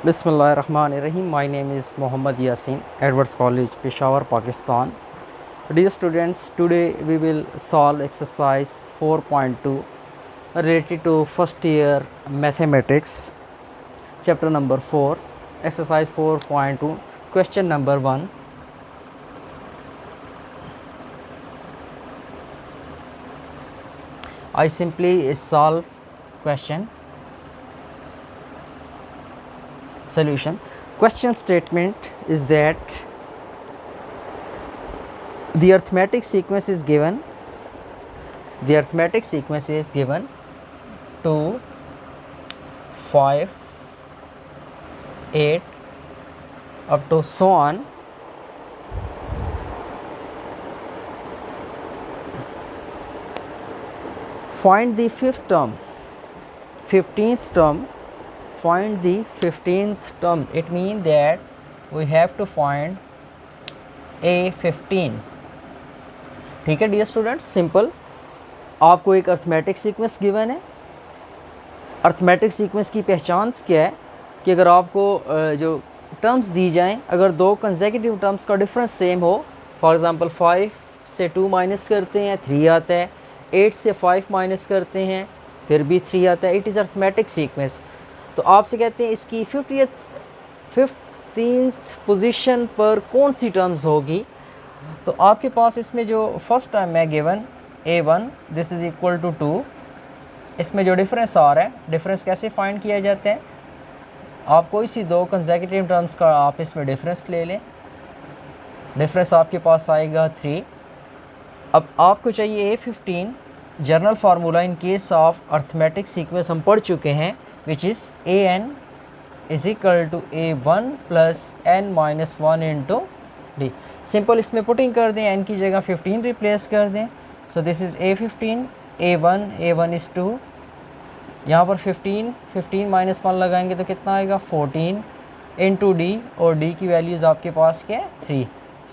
Bismillahirrahmanirrahim. My name is Mohammad Yasin, Edwards College, Peshawar, Pakistan. Dear students, today we will solve exercise 4.2 related to first year mathematics, chapter number 4, exercise 4.2, question number 1. I simply solve question. Solution. Question statement is that the arithmetic sequence is given. The arithmetic sequence is given 2, 5, 8 up to so on. Find the fifth term, 15th term. Find the 15th term. It means that we have to find A15. ठीक है dear students, simple. आपको एक arithmetic sequence given है. Arithmetic sequence की पहचान क्या है कि अगर आपको जो टर्म्स दी जाएं, अगर दो कंसेक्यूटिव टर्म्स का डिफरेंस सेम हो, फॉर एग्जांपल 5 से 2 माइनस करते हैं 3 आता है, 8 से 5 माइनस करते हैं फिर भी 3 आता है. It is arithmetic sequence. तो आपसे कहते हैं इसकी 15th पोजीशन पर कौन सी टर्म्स होगी. तो आपके पास इसमें जो फर्स्ट टर्म है given A1, this is equal to 2. इसमें जो डिफरेंस आ रहा है, डिफरेंस कैसे फाइंड किया जाता है. आप कोई सी दो कंसेक्यूटिव टर्म्स का आप इसमें डिफरेंस ले लें. डिफरेंस आपके पास आएगा 3. अब आपको चाहिए A15. General formula in case of arithmetic sequence हम पढ़ चुके हैं, which is an is equal to a1 plus n minus 1 into d. Simple इसमें पुटिंग कर दें, n की जगह 15 रिप्लेस कर दें. सो this is a15, a1 is 2. यहाँ पर 15 माइनस 1 लगाएंगे तो कितना आएगा 14 इंटू डी, और d की वैल्यूज़ आपके पास क्या है 3.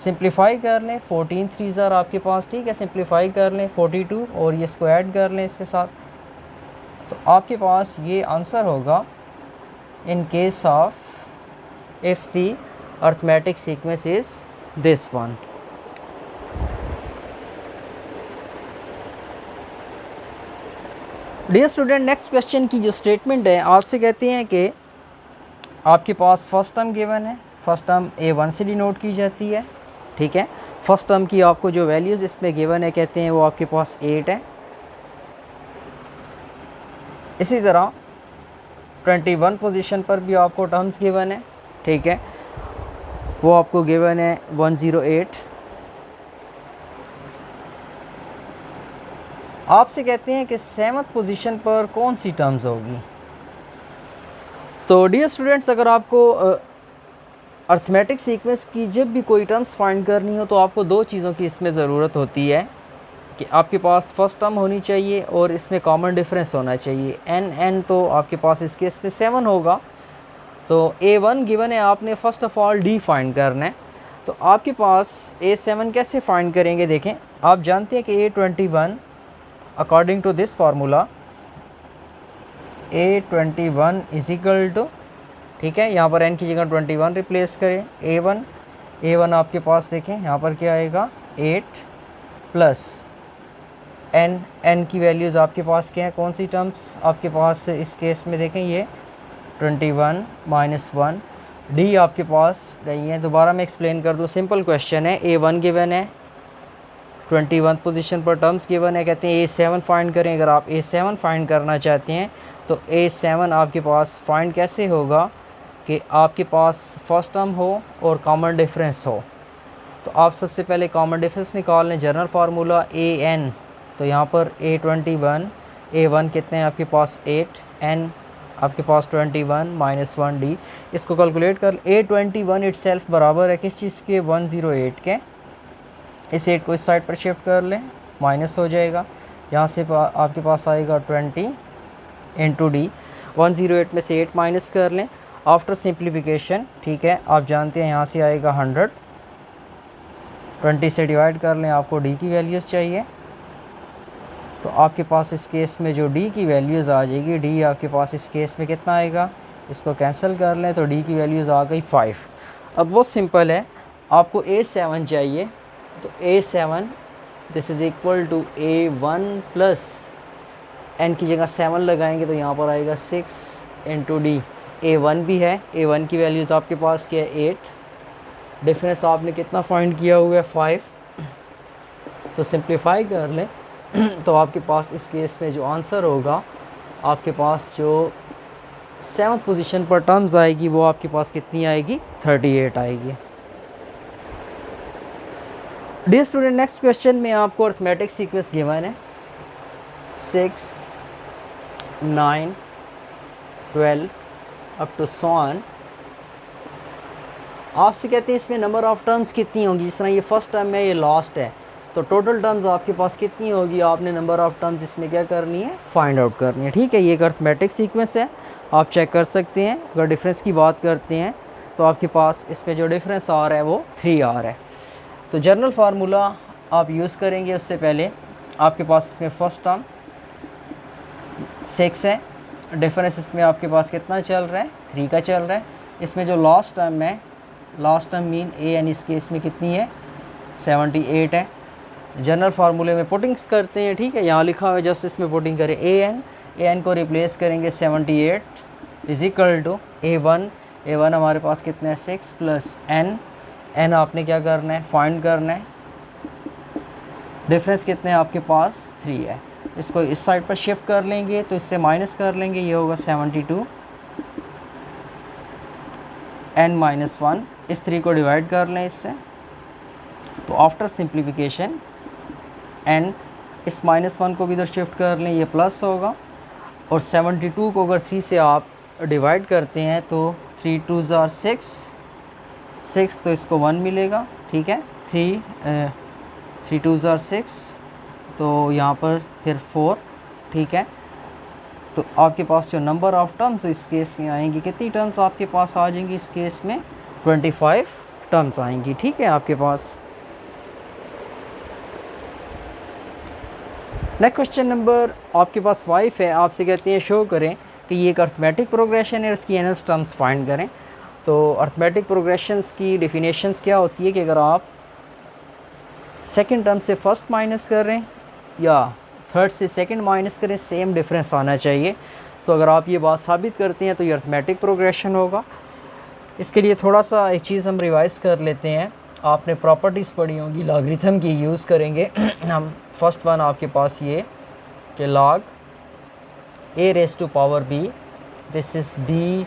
सिंप्लीफाई कर लें, 14 3 आपके पास, ठीक है. सिंप्लीफाई कर लें 42 और ये इसको ऐड कर लें इसके साथ, तो आपके पास ये आंसर होगा in case of if the arithmetic sequence is this one. Dear student, next question की जो स्टेटमेंट है, आपसे कहते हैं कि आपके पास फर्स्ट टर्म गिवन है. फर्स्ट टर्म A1 से डिनोट की जाती है, ठीक है. फर्स्ट टर्म की आपको जो वैल्यूज़ इसमें गिवन है कहते हैं वो आपके पास 8 है. इसी तरह 21 पोजीशन पर भी आपको टर्म्स गिवन है, ठीक है. वो आपको गिवन है 108. आपसे कहते हैं कि 7th पोजीशन पर कौन सी टर्म्स होगी. तो डियर स्टूडेंट्स, अगर आपको अर्थमेटिक सीक्वेंस की जब भी कोई टर्म्स फाइंड करनी हो तो आपको दो चीज़ों की इसमें ज़रूरत होती है कि आपके पास फर्स्ट टर्म होनी चाहिए और इसमें कॉमन डिफरेंस होना चाहिए. n तो आपके पास इस केस में 7 होगा. तो A1 गिवन है, आपने first of all D find करना है. तो आपके पास A7 कैसे फाइंड करेंगे. देखें, आप जानते हैं कि A21 according to this formula A21 is equal to, ठीक है, यहाँ पर n की जगह 21 रिप्लेस करें. A1 आपके पास देखें यहाँ पर क्या आएगा 8 प्लस n की वैल्यूज़ आपके पास क्या है, कौन सी टर्म्स आपके पास इस केस में देखें ये 21 माइनस 1. D आपके पास नहीं है. दोबारा मैं एक्सप्लेन कर दूँ, सिंपल क्वेश्चन है. A1 गिवन है, 21 पोजीशन पर टर्म्स गिवन है, कहते हैं A7 फाइंड करें. अगर आप A7 फाइंड करना चाहते हैं तो A7 आपके पास फाइंड कैसे होगा कि आपके पास फर्स्ट टर्म हो और कॉमन डिफरेंस हो. तो आप सबसे पहले कॉमन डिफरेंस निकाल लें. जनरल फार्मूला an, तो यहाँ पर A21, A1 कितने हैं आपके पास 8, n आपके पास 21 माइनस 1D. इसको कैलकुलेट कर. A21 इटसेल्फ बराबर है किस चीज़ के 108 के. इस 8 को इस साइड पर शिफ्ट कर लें, माइनस हो जाएगा. यहाँ से आपके पास आएगा 20 इंटू D. 108 में से 8 माइनस कर लें आफ्टर सिंप्लीफिकेशन, ठीक है. आप जानते हैं यहाँ से आएगा 100. 20 से डिवाइड कर लें, आपको D की वैल्यूज़ चाहिए. तो आपके पास इस केस में जो D की वैल्यूज़ आ जाएगी, D आपके पास इस केस में कितना आएगा इसको कैंसिल कर लें तो डी की वैल्यूज़ आ गई 5। अब बहुत सिंपल है, आपको A7 चाहिए, तो A7 this is equal to A1 plus n की जगह 7 लगाएंगे तो यहाँ पर आएगा 6 इंटू डी। A1 भी है, A1 की वैल्यूज़ तो आपके पास क्या है 8, डिफरेंस आपने कितना फाइंड किया हुआ है 5, तो सिंप्लीफाई कर लें तो आपके पास इस केस में जो आंसर होगा, आपके पास जो 7th पोजीशन पर टर्म्स आएगी वो आपके पास कितनी आएगी 38 आएगी। डियर स्टूडेंट, नेक्स्ट क्वेश्चन में आपको अर्थमेटिक सीक्वेंस गिवन है 6, 9, 12 अप टू सो ऑन। आपसे कहते हैं इसमें नंबर ऑफ़ टर्म्स कितनी होंगी, जिस तरह ये फर्स्ट टर्म है ये लास्ट है, तो टोटल टर्म्स आपके पास कितनी होगी, आपने नंबर ऑफ़ टर्म्स इसमें क्या करनी है फाइंड आउट करनी है। ठीक है, ये एक अर्थमेटिक सीक्वेंस है, आप चेक कर सकते हैं। अगर डिफरेंस की बात करते हैं तो आपके पास इसमें जो डिफरेंस आ रहा है वो 3 आ रहा है। तो जनरल फार्मूला आप यूज़ करेंगे, उससे पहले आपके पास इसमें फर्स्ट टर्म 6 है, डिफरेंस इसमें आपके पास कितना चल रहा है 3 का चल रहा है। इसमें जो लास्ट टर्म है, last term mean A N, इस केस में कितनी है 78 है। जनरल फार्मूले में पुटिंग्स करते हैं, ठीक है, यहाँ लिखा हुआ है जस्ट इसमें पुटिंग करें ए एन को रिप्लेस करेंगे 78 इज इक्वल टू A1 हमारे पास कितना है 6 प्लस n आपने क्या करना है फाइंड करना है। डिफरेंस कितने आपके पास 3 है, इसको इस साइड पर शिफ्ट कर लेंगे तो इससे माइनस कर लेंगे, ये होगा 72 n माइनस 1, इस 3 को डिवाइड कर लें इससे, तो आफ्टर सिंप्लीफिकेशन n इस माइनस 1 को भी तो शिफ्ट कर लें, ये प्लस होगा, और 72 को अगर 3 से आप डिवाइड करते हैं तो 3 2s are 6, तो इसको 1 मिलेगा। ठीक है, 3 2s are 6, तो यहाँ पर फिर 4। ठीक है, तो आपके पास जो नंबर ऑफ़ टर्म्स इस केस में आएंगी, कितनी टर्म्स आपके पास आ जाएंगी इस केस में 25 टर्म्स आएंगी। ठीक है, आपके पास नेक्स्ट क्वेश्चन नंबर आपके पास 5 है। आपसे कहते हैं शो करें कि ये एक अर्थमेटिक प्रोग्रेशन है, इसकी एनएस टर्म्स फाइंड करें। तो अर्थमेटिक प्रोग्रेशंस की डेफिनेशंस क्या होती है कि अगर आप सेकंड टर्म से फर्स्ट माइनस कर रहे हैं या थर्ड से सेकंड माइनस करें, सेम डिफरेंस आना चाहिए। तो अगर आप ये बात साबित करते हैं तो ये अर्थमेटिक प्रोग्रेशन होगा। इसके लिए थोड़ा सा एक चीज़ हम रिवाइज़ कर लेते हैं। आपने प्रॉपर्टीज़ पढ़ी होंगी, लॉगरिथम की यूज़ करेंगे हम। फर्स्ट वन आपके पास ये कि log a raised to power b, this is b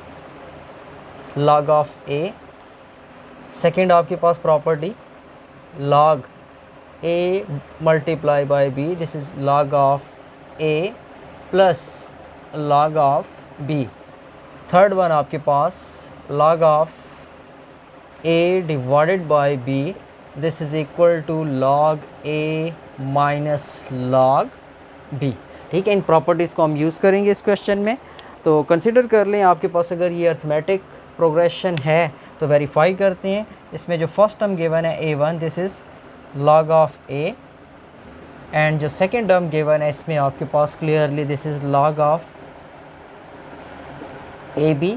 log of a। Second आपके पास property log a multiply by b, this is log of a plus log of b। Third one आपके पास log of a divided by b, this is equal to log a minus log b। ठीक है, इन properties को हम use करेंगे इस question में। तो कंसिडर कर लें आपके पास अगर ये अर्थमेटिक प्रोग्रेशन है तो वेरीफाई करते हैं। इसमें जो फर्स्ट टर्म गिवन है a1, this is log of a, and जो सेकेंड टर्म गिवन है इसमें आपके पास clearly this is log of ab,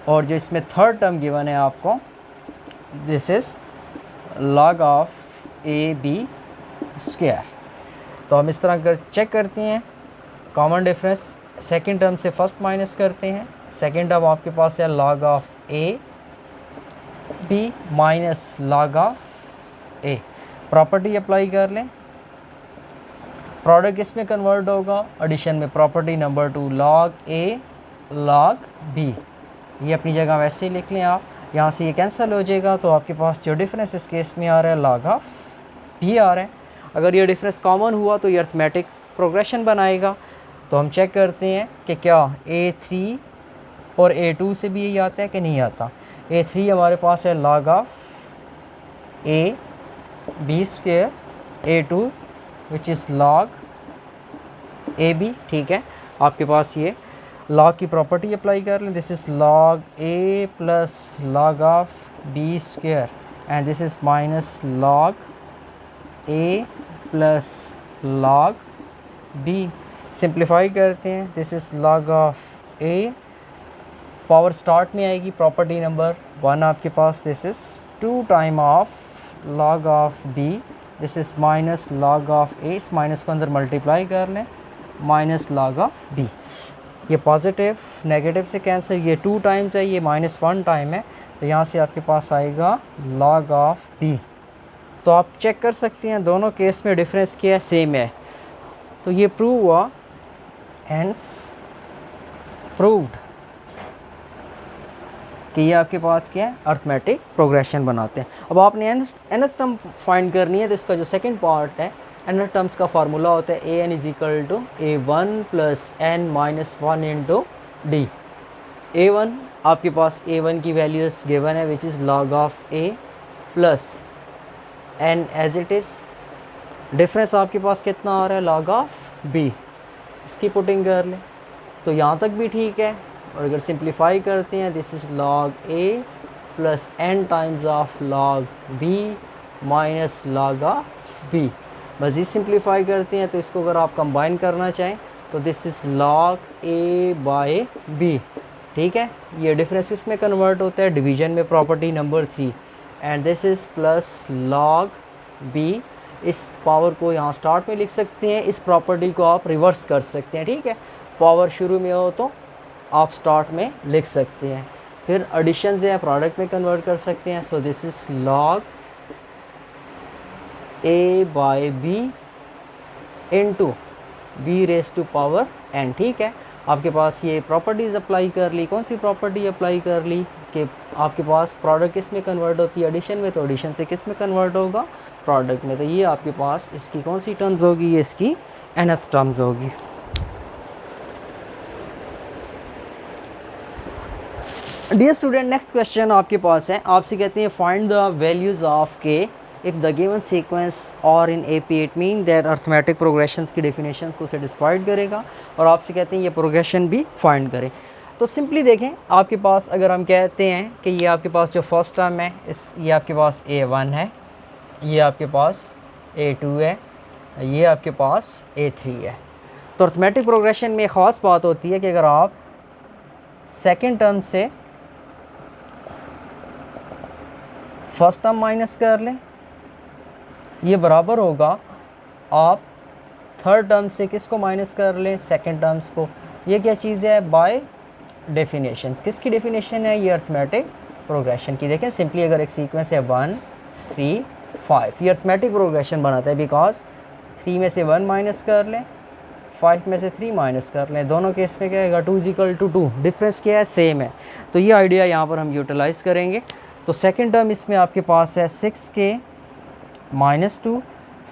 और जो इसमें थर्ड टर्म गिवन है आपको this is log of ab square. तो हम इस तरह कर चेक करते हैं कॉमन डिफरेंस, सेकंड टर्म से फर्स्ट माइनस करते हैं। सेकंड टर्म आपके पास है log of a b minus log of a। Property apply कर लें, प्रोडक्ट इसमें कन्वर्ट होगा एडिशन में, property number 2 log a log b। ये अपनी जगह वैसे ही लिख लें आप, यहाँ से ये कैंसिल हो जाएगा, तो आपके पास जो डिफरेंस इस केस में आ रहा है log of b आ रहा है। अगर ये डिफरेंस कॉमन हुआ तो ये अर्थमेटिक प्रोग्रेशन बनाएगा। तो हम चेक करते हैं कि क्या a3 और a2 से भी यही आता है कि नहीं आता। a3 हमारे पास है log of a b square, a2 which is log A B. ठीक है, आपके पास ये log की प्रॉपर्टी अप्लाई कर लें, this is log a plus log of b square, and this is minus log a plus log b। Simplify करते हैं, this is log of a power start में आएगी प्रॉपर्टी नंबर 1 आपके पास, this is 2 time of log of b, this is minus log of a, इस minus को अंदर multiply कर लें, माइनस log ऑफ b। ये पॉजिटिव नेगेटिव से कैंसिल, ये 2 टाइम्स है, ये -1 टाइम है, तो यहाँ से आपके पास आएगा log ऑफ b। तो आप चेक कर सकते हैं दोनों केस में डिफरेंस क्या है, सेम है। तो ये प्रूव हुआ, हेंस प्रूव्ड कि ये आपके पास क्या है, अर्थमेटिक प्रोग्रेशन बनाते हैं। अब आपने nth टर्म फाइंड करनी है, तो इसका जो सेकंड पार्ट है, nth टर्म्स का फार्मूला होता है an is equal to a1 plus n minus 1 into D. a1 आपके पास a1 की वैल्यूज गिवन है which is log of a plus n as it is, difference आपके पास कितना आ रहा है, log ऑफ b। इसकी पुटिंग कर लें तो यहाँ तक भी ठीक है, और अगर सिंप्लीफाई करते हैं this is log a plus n times of log b minus log of b। मज़ीद सिंप्लीफाई करते हैं तो इसको अगर आप कंबाइन करना चाहें तो this is log a by b, ठीक है। ये डिफरेंस इसमें कन्वर्ट होता है डिवीजन में, property number 3, and this is plus log b। इस पावर को यहाँ स्टार्ट में लिख सकते हैं, इस प्रॉपर्टी को आप रिवर्स कर सकते हैं, ठीक है। पावर शुरू में हो तो आप स्टार्ट में लिख सकते हैं, फिर एडिशन से प्रोडक्ट में कन्वर्ट कर सकते हैं। So this is log a by b into b raise to power n, ठीक है। आपके पास ये प्रॉपर्टीज़ अप्लाई कर ली, कौन सी प्रॉपर्टी अप्लाई कर ली कि आपके पास प्रोडक्ट किस में कन्वर्ट होती है, एडिशन में, तो एडिशन से किस में कन्वर्ट होगा, प्रोडक्ट में। तो ये आपके पास इसकी कौन सी टर्म्स होगी, ये इसकी nth टर्म्स होगी। डियर स्टूडेंट, नेक्स्ट क्वेश्चन आपके पास है, आपसे कहते हैं फाइंड द वैल्यूज़ ऑफ के इफ़ द गिवन सीक्वेंस और इन AP it mean that arithmetic progressions की डेफिनेशंस को सेटिस्फाइड करेगा, और आपसे कहते हैं ये प्रोग्रेशन भी फाइंड करें। तो सिंपली देखें, आपके पास अगर हम कहते हैं कि ये आपके पास जो फर्स्ट टर्म है ये आपके पास A1 है, ये आपके पास A2 है, ये आपके पास A3 है। तो अर्थमेटिक प्रोग्रेशन में एक ख़ास बात होती है कि अगर आप सेकेंड टर्म से फर्स्ट टर्म माइनस कर लें, ये बराबर होगा आप थर्ड टर्म से किसको माइनस कर लें, सेकंड टर्म्स को। ये क्या चीज़ है, बाय डेफिनेशन। किसकी डेफिनेशन है, ये अर्थमेटिक प्रोग्रेशन की। देखें सिंपली अगर एक सीक्वेंस है 1 3 5, ये अर्थमेटिक प्रोग्रेशन बनाता है बिकॉज 3 में से 1 माइनस कर लें, 5 में से 3 माइनस कर लें, दोनों केस में क्या आएगा, 2 इक्वल टू 2, डिफरेंस क्या है, सेम है। तो ये आइडिया यहाँ पर हम यूटिलाइज़ करेंगे। तो सेकंड टर्म इसमें आपके पास है 6k माइनस 2,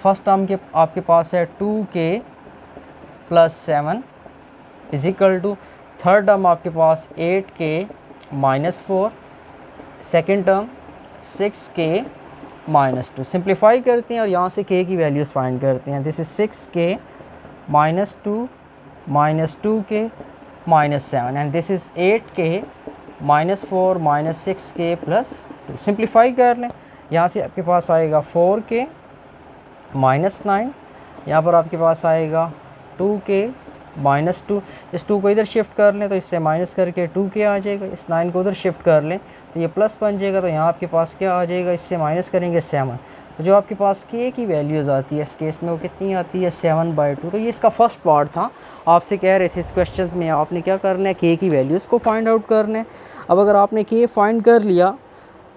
फर्स्ट टर्म के आपके पास है 2k plus 7 is equal to, third term आपके पास 8k minus 4, second term 6k minus 2। Simplify करते हैं और यहाँ से k की वैल्यूज़ फाइंड करते हैं। This is 6k minus 2 minus 2k minus 7 and this is 8k minus 4 minus 6k plus 2। Simplify कर लें, यहाँ से आपके पास आएगा 4k माइनस 9, यहाँ पर आपके पास आएगा 2k माइनस 2। इस 2 को इधर शिफ्ट कर लें तो इससे माइनस करके 2k आ जाएगा, इस 9 को उधर शिफ्ट कर लें तो ये प्लस बन जाएगा, तो यहाँ आपके पास क्या आ जाएगा, इससे माइनस करेंगे 7। तो जो आपके पास k की वैल्यूज़ आती है इस केस में वो कितनी आती है, 7/2। तो ये इसका फर्स्ट पार्ट था, आपसे कह रहे थे इस क्वेश्चन में आपने क्या करना है, k की वैल्यूज़ को फाइंड आउट करना है। अब अगर आपने k फाइंड कर लिया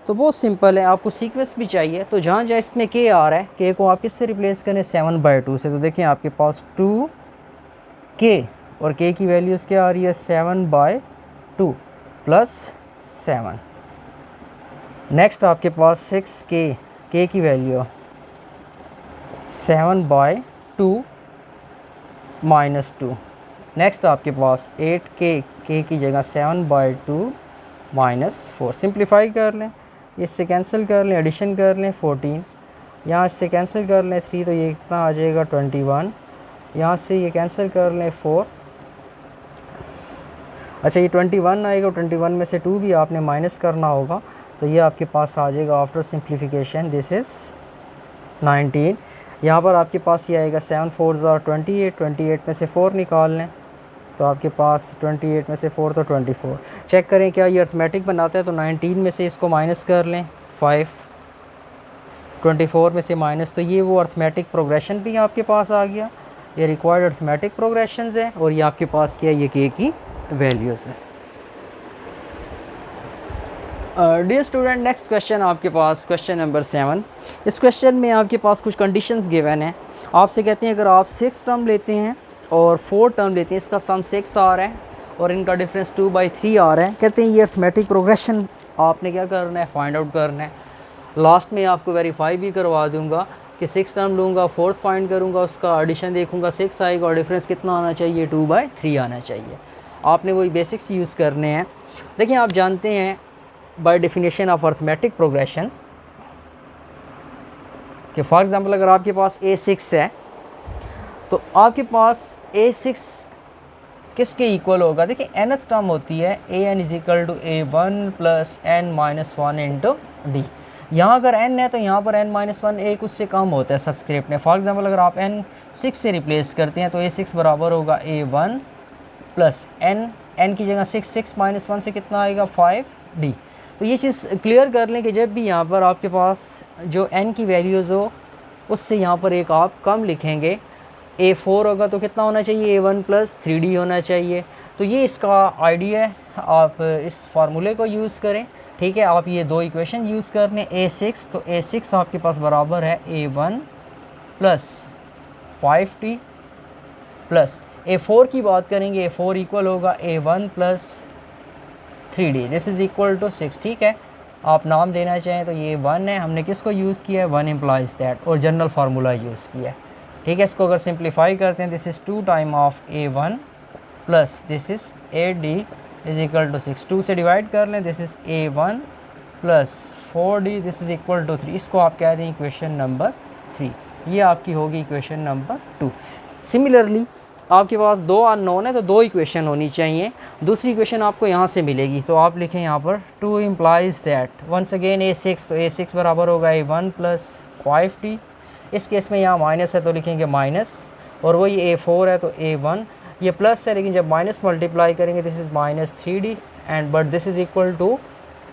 तो बहुत सिंपल है, आपको सीक्वेंस भी चाहिए, तो जहाँ जहाँ इसमें k आ रहा है k को आप किससे रिप्लेस करें, 7/2 से। तो देखें आपके पास 2k और k की वैल्यूज़ क्या आ रही है, 7/2 प्लस 7। नेक्स्ट आपके पास 6k, k की वैल्यू 7/2 माइनस 2। नेक्स्ट आपके पास 8k, k की जगह 7/2 माइनस 4। सिंप्लीफाई कर लें, इससे कैंसिल कर लें, एडिशन कर लें 14, यहाँ इससे कैंसिल कर लें 3 तो ये कितना आ जाएगा 21, यहाँ से ये कैंसिल कर लें 4, अच्छा ये 21 आएगा, 21 में से 2 भी आपने माइनस करना होगा, तो ये आपके पास आ जाएगा आफ्टर सिंप्लीफिकेशन दिस इज़ 19। यहाँ पर आपके पास ये आएगा 7 4 28, 28 में से 4 निकाल लें तो आपके पास 28 में से 4 तो 24। चेक करें क्या ये अर्थमेटिक बनाता है, तो 19 में से इसको माइनस कर लें 5, 24 में से माइनस, तो ये वो अर्थमेटिक प्रोग्रेशन भी आपके पास आ गया। ये रिक्वायर्ड अर्थमेटिक प्रोग्रेशंस है और ये आपके पास क्या है, ये के की वैल्यूज़ है। डियर स्टूडेंट, नेक्स्ट क्वेश्चन आपके पास क्वेश्चन नंबर 7। इस क्वेश्चन में आपके पास कुछ कंडीशंस गिवन है। आपसे कहते हैं अगर आप 6 टर्म लेते हैं और 4 टर्म लेते हैं, इसका सम 6 आ रहा है और इनका डिफरेंस 2/3 आ रहा है। कहते हैं ये अर्थमेटिक प्रोग्रेशन आपने क्या करना है, फाइंड आउट करना है। लास्ट में आपको वेरीफाई भी करवा दूंगा कि 6 टर्म लूँगा, 4th फाइंड करूँगा, उसका एडिशन देखूँगा, 6 आएगा और डिफरेंस कितना आना चाहिए, 2/3 आना चाहिए। आपने वही बेसिक्स यूज़ करने हैं। देखिए आप जानते हैं by definition of arithmetic progressions कि फॉर एग्जांपल अगर आपके पास A6 है तो आपके पास A6 किसके इक्वल होगा। देखिए nth टर्म होती है an = a1 + n-1 into D. यहाँ अगर n है तो यहाँ पर n-1 एक उससे कम होता है सबस्क्रिप्ट में। फॉर एग्जांपल अगर आप n6 से रिप्लेस करते हैं तो A6 बराबर होगा a1 + n की जगह 6 -1 से कितना आएगा, 5d। तो ये चीज़ क्लियर कर लें कि जब भी यहाँ पर आपके पास जो n की वैल्यूज़ हो उससे यहाँ पर एक आप कम लिखेंगे। A4 होगा तो कितना होना चाहिए, a1 + 3d होना चाहिए। तो ये इसका आइडिया है, आप इस फार्मूले को यूज़ करें। ठीक है, आप ये दो इक्वेशन यूज़ कर लें। A6 तो A6 आपके पास बराबर है a1 + 5d प्लस A4 की बात करेंगे, A4 इक्वल होगा a1 + 3d, this is equal to 6। ठीक है, आप नाम देना चाहें तो ये 1 है, हमने किसको यूज़ किया है, 1 इम्प्लाइज दैट, और जनरल फार्मूला यूज़ किया है। ठीक है, इसको अगर सिंप्लीफाई करते हैं, this is 2 time of a1 plus this is 8d is equal to 6। 2 से डिवाइड कर लें, this is a1 plus 4d this is equal to 3। इसको आप कह दें इक्वेशन नंबर 3। ये आपकी होगी इक्वेशन नंबर 2। सिमिलरली आपके पास 2 अननोन है तो 2 इक्वेशन होनी चाहिए। दूसरी इक्वेशन आपको यहाँ से मिलेगी, तो आप लिखें यहाँ पर 2 implies that once again A6, तो A6 बराबर होगा a1 + 5d। इस केस में यहाँ माइनस है तो लिखेंगे माइनस, और वही A4 है तो a1, ये प्लस है लेकिन जब माइनस मल्टीप्लाई करेंगे this is -3d and but this is equal to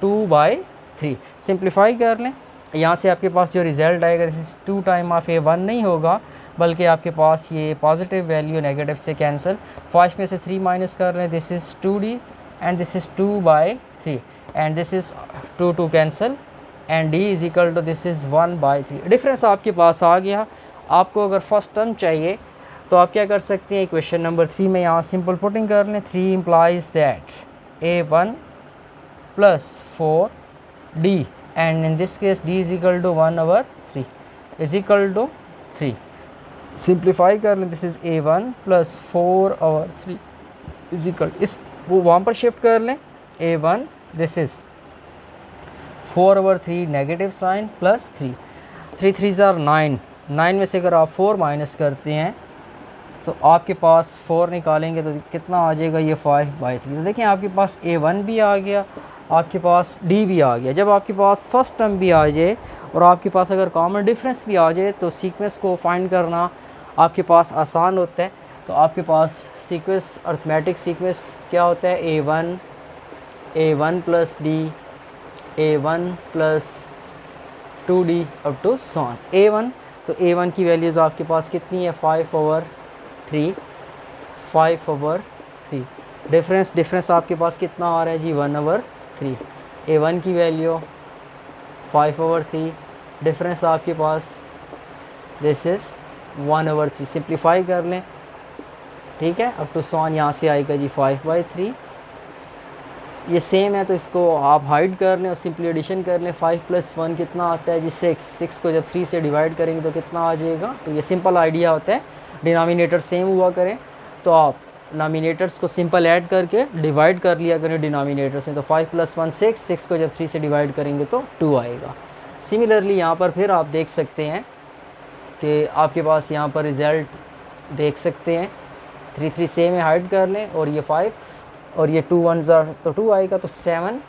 2/3। Simplify कर लें, यहाँ से आपके पास जो रिज़ल्ट आएगा this is 2 time of a1 नहीं होगा बल्कि आपके पास ये पॉजिटिव वैल्यू नेगेटिव से कैंसिल। 5 में से 3 माइनस कर रहे हैं, this is 2d and this is 2/3 and this is 2 cancel and d is equal to this is 1/3। Difference आपके पास आ गया। आपको अगर फर्स्ट टर्म चाहिए तो आप क्या कर सकते हैं, इक्वेशन नंबर 3 में यहाँ सिंपल पुटिंग कर लें। 3 implies that a1 + 4d and in this case d is equal to 1/3 is equal to 3। Simplify कर लें, this is a1 + 4/3 is equal, इस वो वहाँ पर शिफ्ट कर लें a1, this is 4/3 negative sign plus 3 3 are 9, 9 में से अगर आप 4 माइनस करते हैं तो आपके पास 4 निकालेंगे तो कितना आ जाएगा, ये 5/3। तो देखें आपके पास a1 भी आ गया, आपके पास d भी आ गया। जब आपके पास फर्स्ट टर्म भी आ जाए और आपके पास अगर कॉमन डिफरेंस भी आ जाए तो सीक्वेंस को फाइंड करना आपके पास आसान होता है। तो आपके पास सीक्वेंस, अर्थमेटिक सीक्वेंस क्या होता है, a1 + d, a1 + 2d up to sworn a1। तो a1 की वैल्यूज़ आपके पास कितनी है, 5/3 5/3। डिफरेंस आपके पास कितना आ रहा है जी, 1/3। a1 की वैल्यू 5/3, डिफरेंस आपके पास दिस इज़ 1/3। सिंप्लीफाई कर लें, ठीक है, अप टू सॉन यहाँ से आएगा जी 5/3। ये सेम है तो इसको आप हाइड कर लें और सिंपली एडिशन कर लें। 5 + 1 कितना आता है जी, 6 को जब 3 से डिवाइड करेंगे तो कितना आ जाएगा। तो ये सिंपल आइडिया होता है, डिनोमिनेटर सेम हुआ करें तो आप नॉमिनेटर्स को सिंपल ऐड करके डिवाइड कर लिया करें डिनोमिनेटर से। तो 5 + 1 6 को जब 3 से डिवाइड करेंगे तो 2 आएगा। सिमिलरली यहाँ पर फिर आप देख सकते हैं कि आपके पास यहाँ पर रिज़ल्ट देख सकते हैं, 3 सेम है, हाइड कर लें, और ये 5 और ये 2 1s तो 2 आएगा, तो 7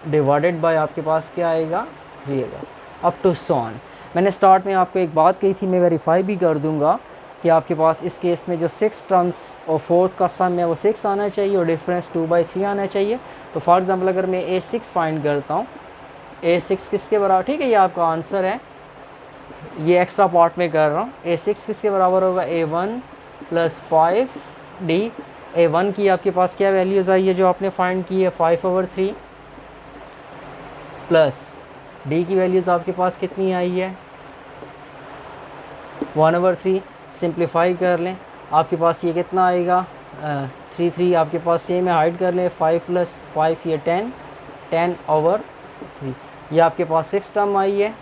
डिवाइडेड बाय आपके पास क्या आएगा, 3 आएगा, अप टू सॉन। मैंने स्टार्ट में आपको एक बात कही थी, मैं वेरीफाई भी कर दूंगा कि आपके पास इस केस में जो 6 टर्म्स और फोर्थ का सम है वो 6 आना चाहिए और डिफरेंस 2/3 आना चाहिए। तो फॉर एग्जांपल अगर मैं A6 फाइंड करता हूँ, A6 किसके बराबर, ठीक है ये आपका आंसर है, ये एक्स्ट्रा पार्ट में कर रहा हूँ। A6 किसके बराबर होगा, A1 + 5D। A1 की आपके पास क्या वैल्यूज़ आई है जो आपने फाइंड की है, 5/3 प्लस D की वैल्यूज़ आपके पास कितनी आई है, 1/3। सिंप्लीफाई कर लें, आपके पास ये कितना आएगा, 3 आपके पास सेम है, हाइड कर लें, 5 + 5 ये 10/3। ये आपके पास 6 टर्म आई है।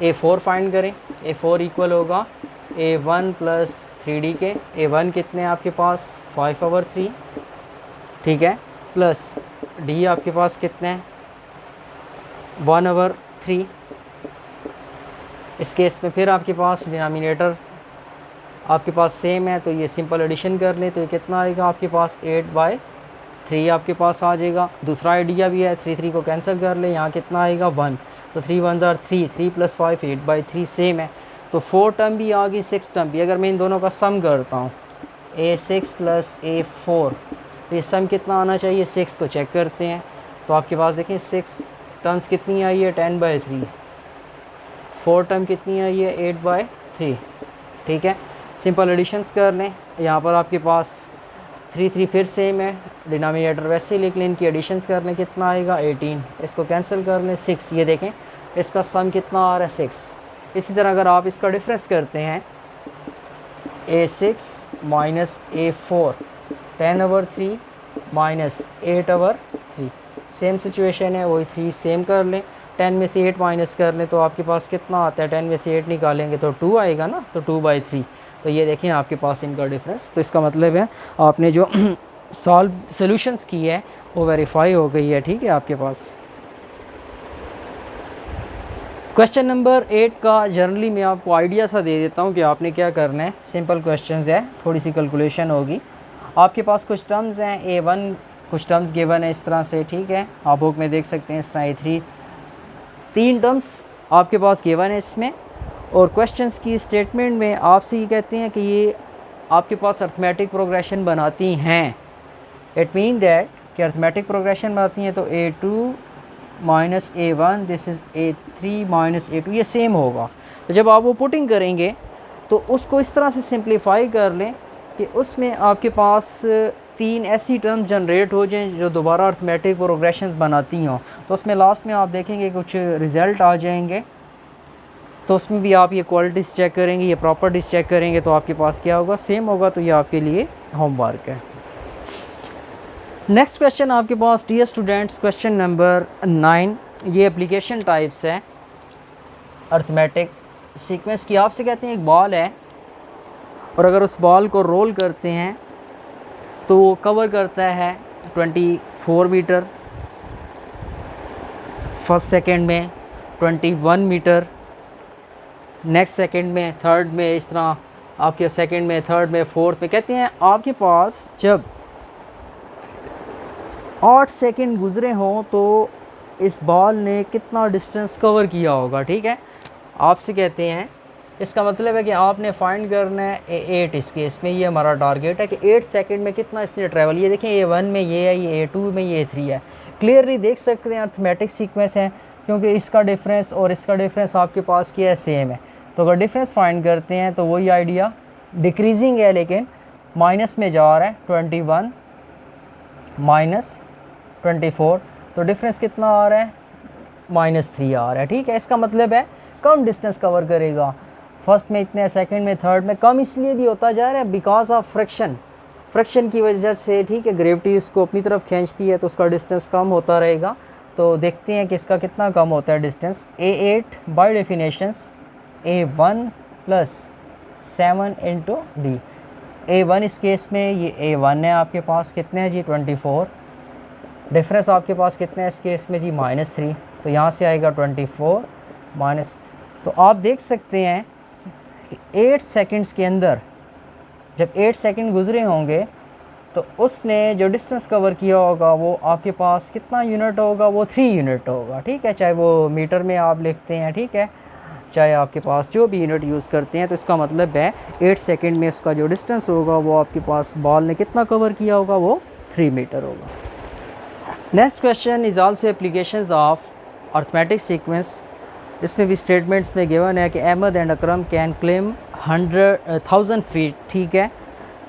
A4 फाइंड करें, A4 इक्वल होगा A1 + 3D के। A1 कितने हैं आपके पास, 5/3, ठीक है, प्लस D आपके पास कितने हैं, 1/3। इस केस में फिर आपके पास डिनोमिनेटर आपके पास सेम है, तो ये सिंपल एडिशन कर लें, तो ये कितना आएगा आपके पास, 8/3 आपके पास आ जाएगा। दूसरा आइडिया भी है, 3 को कैंसिल कर ले, यहाँ कितना आएगा 1, तो 3 × 1 = 3, 3 + 5 8/3 सेम है। तो 4 टर्म भी आ गई, 6 टर्म भी। अगर मैं इन दोनों का सम करता हूँ, A6 + A4, तो ये सम कितना आना चाहिए, 6। तो चेक करते हैं, तो आपके पास देखें 6 टर्म्स कितनी आई है, 10/3। 4 टर्म कितनी आई है, 8/3, ठीक है। सिंपल एडिशंस कर लें, यहाँ पर आपके पास 3 फिर सेम है, डिनोमिनेटर वैसे ही लिख लें, इनकी एडिशंस कर लें, कितना आएगा 18। इसको कैंसिल कर लें, 6। ये देखें इसका सम कितना आ रहा है, 6। इसी तरह अगर आप इसका डिफरेंस करते हैं, A6 - A4, 10/3 - 8/3, सेम सिचुएशन है, वही 3 सेम कर लें, 10 में से 8 माइनस कर लें, तो आपके पास कितना आता है, 10 में से 8 निकालेंगे तो 2 आएगा ना, तो 2/3। तो ये देखें आपके पास इनका डिफरेंस। तो इसका मतलब है आपने जो सोल्यूशंस की है वो वेरीफाई हो गई है, ठीक है आपके पास। क्वेश्चन नंबर 8 का जनरली मैं आपको आइडिया सा दे देता हूँ कि आपने क्या करना है। सिंपल क्वेश्चंस है, थोड़ी सी कैलकुलेशन होगी। आपके पास कुछ टर्म्स हैं, A1 कुछ टर्म्स गिवन है इस तरह से, ठीक है, आप बुक में देख सकते हैं इस तरह। A3 3 टर्म्स आपके पास गिवन है इसमें, और क्वेश्चंस की स्टेटमेंट में आपसे ये कहते हैं कि ये आपके पास अर्थमेटिक प्रोग्रेशन बनाती हैं। इट मीन दैट कि अर्थमेटिक प्रोग्रेशन बनाती हैं, तो A2 - A1 this is A3 - A2, ये सेम होगा। तो जब आप वो पुटिंग करेंगे तो उसको इस तरह से सिंप्लीफाई कर लें कि उसमें आपके पास 3 ऐसी टर्म्स जनरेट हो जाएं जो दोबारा अर्थमेटिक प्रोग्रेशन बनाती हों। तो उसमें लास्ट में आप देखेंगे कुछ रिज़ल्ट आ जाएंगे, तो उसमें भी आप ये क्वालिटीज़ चेक करेंगे, ये प्रॉपर्टीज़ चेक करेंगे, तो आपके पास क्या होगा, सेम होगा। तो ये आपके लिए होमवर्क है। नेक्स्ट क्वेश्चन आपके पास, डियर स्टूडेंट्स, क्वेश्चन नंबर 9, ये एप्लीकेशन टाइप्स है अर्थमेटिक सीक्वेंस की। आपसे कहते हैं एक बॉल है, और अगर उस बॉल को रोल करते हैं तो वो कवर करता है 24 मीटर, फर्स्ट सेकंड में 21 मीटर, नेक्स्ट सेकंड में, थर्ड में, इस तरह आपके सेकंड में, थर्ड में, फोर्थ में। कहते हैं आपके पास जब 8 सेकंड गुजरे हों तो इस बॉल ने कितना डिस्टेंस कवर किया होगा, ठीक है। आपसे कहते हैं, इसका मतलब है कि आपने फाइंड करना है A8। इस केस में ये हमारा टारगेट है कि 8 सेकंड में कितना इसने ट्रैवल। ये देखें A1 में ये है, ये A2 में ये A3 है, क्लियरली देख सकते हैं अर्थमेटिक सीक्वेंस है, क्योंकि इसका डिफरेंस और इसका डिफरेंस आपके पास क्या है, सेम है। तो अगर डिफरेंस फाइंड करते हैं तो वही आइडिया, डिक्रीजिंग है लेकिन माइनस में जा रहा है, 21 - 24, तो डिफरेंस कितना आ रहा है, -3 आ रहा है, ठीक है। इसका मतलब है कम डिस्टेंस कवर करेगा। फर्स्ट में इतने, सेकंड में, थर्ड में कम इसलिए भी होता जा रहा है बिकॉज ऑफ फ्रिक्शन की वजह से, ठीक है, ग्रेविटी इसको अपनी तरफ खींचती है, तो उसका डिस्टेंस कम होता रहेगा। तो देखते हैं कि इसका कितना कम होता है distance. A8 bye definitions A1 + 7 × D। A1 इस केस में ये A1 है, आपके पास कितने हैं जी, 24। डिफरेंस आपके पास कितने हैं इस केस में जी, -3। तो यहाँ से आएगा 24 माइनस। तो आप देख सकते हैं कि 8 सेकंड्स के अंदर, जब 8 सेकंड गुजरे होंगे तो उसने जो डिस्टेंस कवर किया होगा वो आपके पास कितना यूनिट होगा, वो 3 यूनिट होगा, ठीक है, चाहे वो मीटर में आप लिखते हैं, ठीक है। चाहे आपके पास जो भी यूनिट यूज़ करते हैं, तो इसका मतलब है 8 सेकंड में उसका जो डिस्टेंस होगा वो आपके पास बॉल ने कितना कवर किया होगा, वो 3 मीटर होगा। Next question is also applications of arithmetic sequence. इसमें भी स्टेटमेंट्स में गिवन है कि Ahmad and Akram can climb 1000 feet, ठीक है